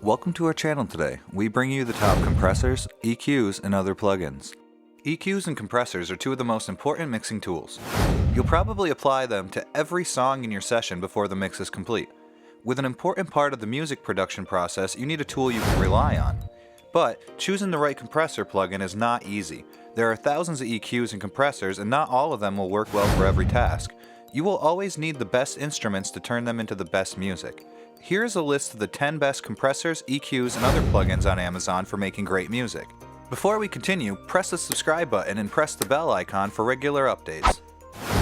Welcome to our channel today. We bring you the top compressors, EQs, and other plugins. EQs and compressors are two of the most important mixing tools. You'll probably apply them to every song in your session before the mix is complete. With an important part of the music production process, you need a tool you can rely on. But choosing the right compressor plugin is not easy. There are thousands of EQs and compressors, and not all of them will work well for every task. You will always need the best instruments to turn them into the best music. Here's a list of the 10 best compressors, EQs, and other plugins on Amazon for making great music. Before we continue, press the subscribe button and press the bell icon for regular updates.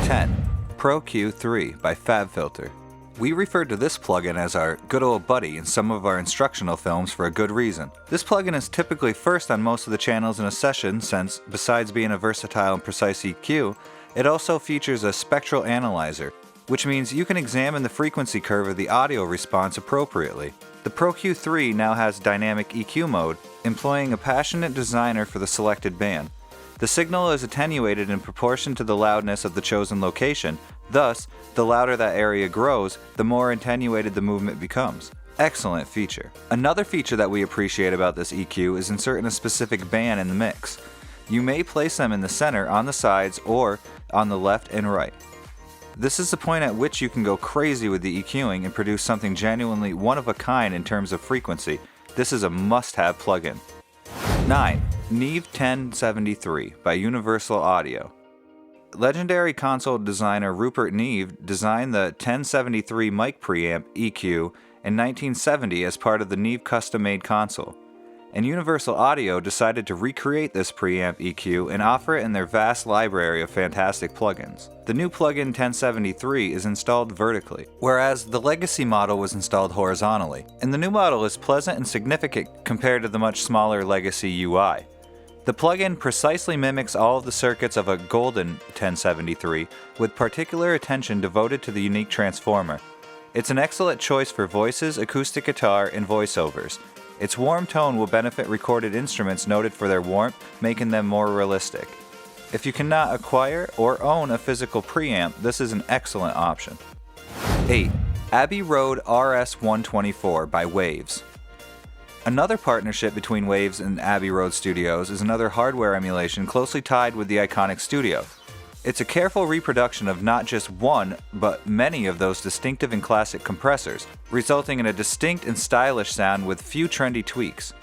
10. Pro Q3 by FabFilter. We referred to this plugin as our good old buddy in some of our instructional films for a good reason. This plugin is typically first on most of the channels in a session since, besides being a versatile and precise EQ, it also features a spectral analyzer, which means you can examine the frequency curve of the audio response appropriately. The Pro Q3 now has dynamic EQ mode, employing a passionate designer for the selected band. The signal is attenuated in proportion to the loudness of the chosen location, thus, the louder that area grows, the more attenuated the movement becomes. Excellent feature. Another feature that we appreciate about this EQ is inserting a specific band in the mix. You may place them in the center, on the sides, or on the left and right. This is the point at which you can go crazy with the EQing and produce something genuinely one of a kind in terms of frequency. This is a must-have plugin. 9. Neve 1073 by Universal Audio. Legendary console designer Rupert Neve designed the 1073 mic preamp EQ in 1970 as part of the Neve custom-made console. And Universal Audio decided to recreate this preamp EQ and offer it in their vast library of fantastic plugins. The new plugin 1073 is installed vertically, whereas the legacy model was installed horizontally, and the new model is pleasant and significant compared to the much smaller legacy UI. The plugin precisely mimics all of the circuits of a golden 1073, with particular attention devoted to the unique transformer. It's an excellent choice for voices, acoustic guitar, and voiceovers. Its warm tone will benefit recorded instruments noted for their warmth, making them more realistic. If you cannot acquire or own a physical preamp, this is an excellent option. 8. Abbey Road RS-124 by Waves. Another partnership between Waves and Abbey Road Studios is another hardware emulation closely tied with the iconic studio. It's a careful reproduction of not just one, but many of those distinctive and classic compressors, resulting in a distinct and stylish sound with few trendy tweaks.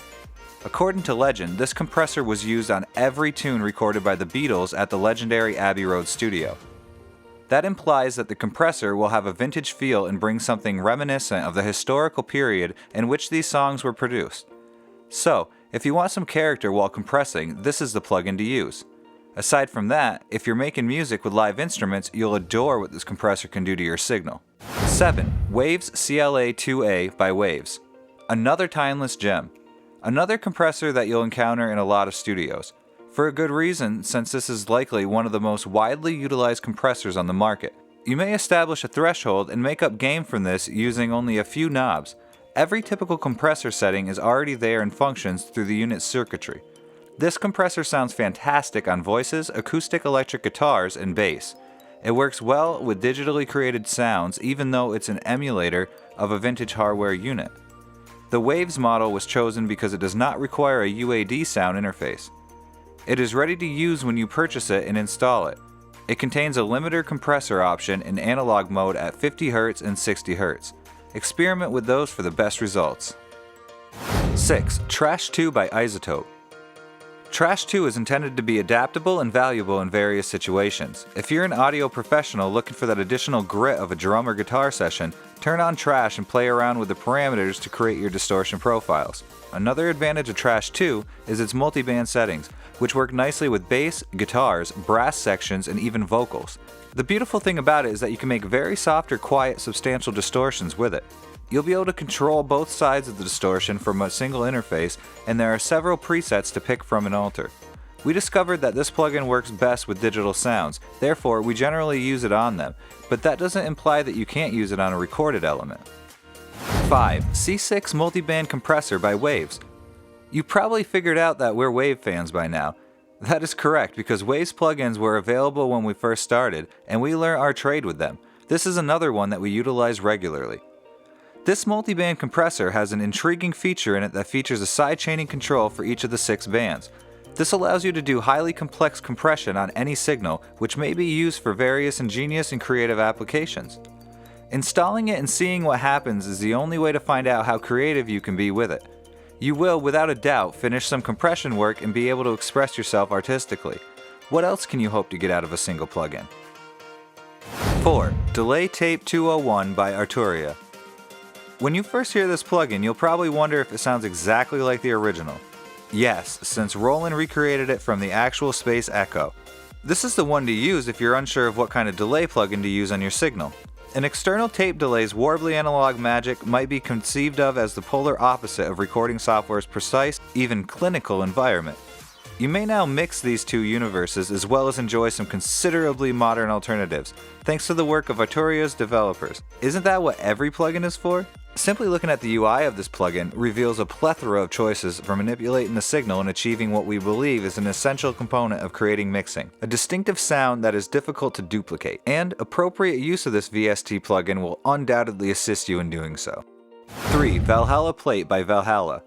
According to legend, this compressor was used on every tune recorded by the Beatles at the legendary Abbey Road studio. That implies that the compressor will have a vintage feel and bring something reminiscent of the historical period in which these songs were produced. So, if you want some character while compressing, this is the plugin to use. Aside from that, if you're making music with live instruments, you'll adore what this compressor can do to your signal. 7. Waves CLA-2A by Waves. Another timeless gem. Another compressor that you'll encounter in a lot of studios. For a good reason, since this is likely one of the most widely utilized compressors on the market. You may establish a threshold and make up game from this using only a few knobs. Every typical compressor setting is already there and functions through the unit's circuitry. This compressor sounds fantastic on voices, acoustic electric guitars, and bass. It works well with digitally created sounds even though it's an emulator of a vintage hardware unit. The Waves model was chosen because it does not require a UAD sound interface. It is ready to use when you purchase it and install it. It contains a limiter compressor option in analog mode at 50 Hz and 60 Hz. Experiment with those for the best results. 6. Trash 2 by iZotope. Trash 2 is intended to be adaptable and valuable in various situations. If you're an audio professional looking for that additional grit of a drum or guitar session, turn on Trash and play around with the parameters to create your distortion profiles. Another advantage of Trash 2 is its multiband settings, which work nicely with bass, guitars, brass sections, and even vocals. The beautiful thing about it is that you can make very soft or quiet substantial distortions with it. You'll be able to control both sides of the distortion from a single interface, and there are several presets to pick from and alter. We discovered that this plugin works best with digital sounds, therefore we generally use it on them, but that doesn't imply that you can't use it on a recorded element. 5. C6 Multiband Compressor by Waves. You probably figured out that we're Wave fans by now. That is correct because Waves plugins were available when we first started, and we learned our trade with them. This is another one that we utilize regularly. This multiband compressor has an intriguing feature in it that features a side-chaining control for each of the 6 bands. This allows you to do highly complex compression on any signal, which may be used for various ingenious and creative applications. Installing it and seeing what happens is the only way to find out how creative you can be with it. You will, without a doubt, finish some compression work and be able to express yourself artistically. What else can you hope to get out of a single plugin? 4. Delay Tape 201 by Arturia. When you first hear this plugin, you'll probably wonder if it sounds exactly like the original. Yes, since Roland recreated it from the actual Space Echo. This is the one to use if you're unsure of what kind of delay plugin to use on your signal. An external tape delay's warbly analog magic might be conceived of as the polar opposite of recording software's precise, even clinical environment. You may now mix these two universes as well as enjoy some considerably modern alternatives, thanks to the work of Arturia's developers. Isn't that what every plugin is for? Simply looking at the UI of this plugin reveals a plethora of choices for manipulating the signal and achieving what we believe is an essential component of creating mixing, a distinctive sound that is difficult to duplicate, and appropriate use of this VST plugin will undoubtedly assist you in doing so. 3. Valhalla Plate by Valhalla.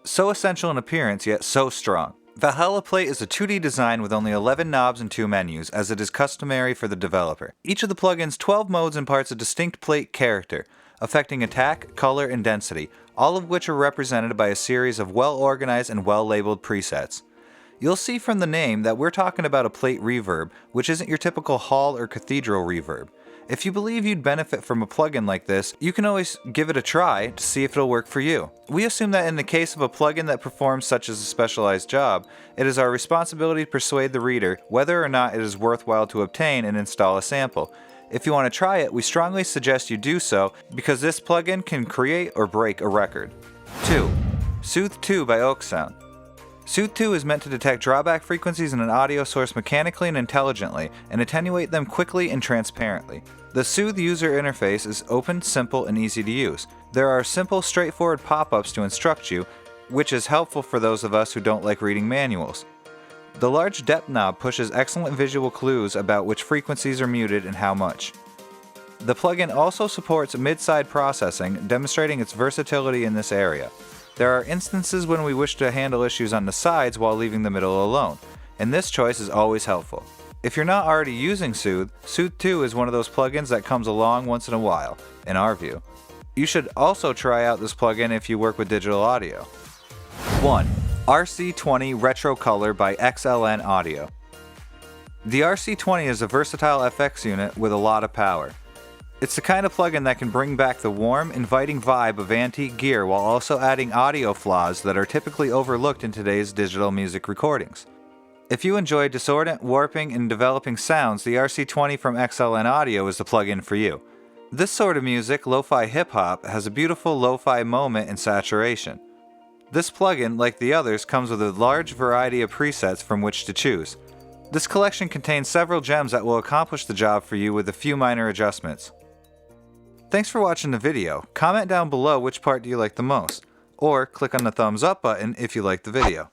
So essential in appearance, yet so strong. Valhalla Plate is a 2D design with only 11 knobs and 2 menus, as it is customary for the developer. Each of the plugin's 12 modes imparts a distinct plate character, affecting attack, color, and density, all of which are represented by a series of well-organized and well-labeled presets. You'll see from the name that we're talking about a plate reverb, which isn't your typical hall or cathedral reverb. If you believe you'd benefit from a plugin like this, you can always give it a try to see if it'll work for you. We assume that in the case of a plugin that performs such as a specialized job, it is our responsibility to persuade the reader whether or not it is worthwhile to obtain and install a sample. If you want to try it, we strongly suggest you do so because this plugin can create or break a record. 2. Soothe 2 by oeksound. Soothe 2 is meant to detect drawback frequencies in an audio source mechanically and intelligently, and attenuate them quickly and transparently. The Soothe user interface is open, simple, and easy to use. There are simple, straightforward pop-ups to instruct you, which is helpful for those of us who don't like reading manuals. The large depth knob pushes excellent visual clues about which frequencies are muted and how much. The plugin also supports mid-side processing, demonstrating its versatility in this area. There are instances when we wish to handle issues on the sides while leaving the middle alone, and this choice is always helpful. If you're not already using Soothe, Soothe 2 is one of those plugins that comes along once in a while, in our view. You should also try out this plugin if you work with digital audio. 1. RC20 Retro Color by XLN Audio. The RC20 is a versatile FX unit with a lot of power. It's the kind of plugin that can bring back the warm, inviting vibe of antique gear while also adding audio flaws that are typically overlooked in today's digital music recordings. If you enjoy discordant, warping, and developing sounds, the RC20 from XLN Audio is the plugin for you. This sort of music, lo-fi hip-hop, has a beautiful lo-fi moment and saturation. This plugin, like the others, comes with a large variety of presets from which to choose. This collection contains several gems that will accomplish the job for you with a few minor adjustments. Thanks for watching the video. Comment down below which part do you like the most, or click on the thumbs up button if you like the video.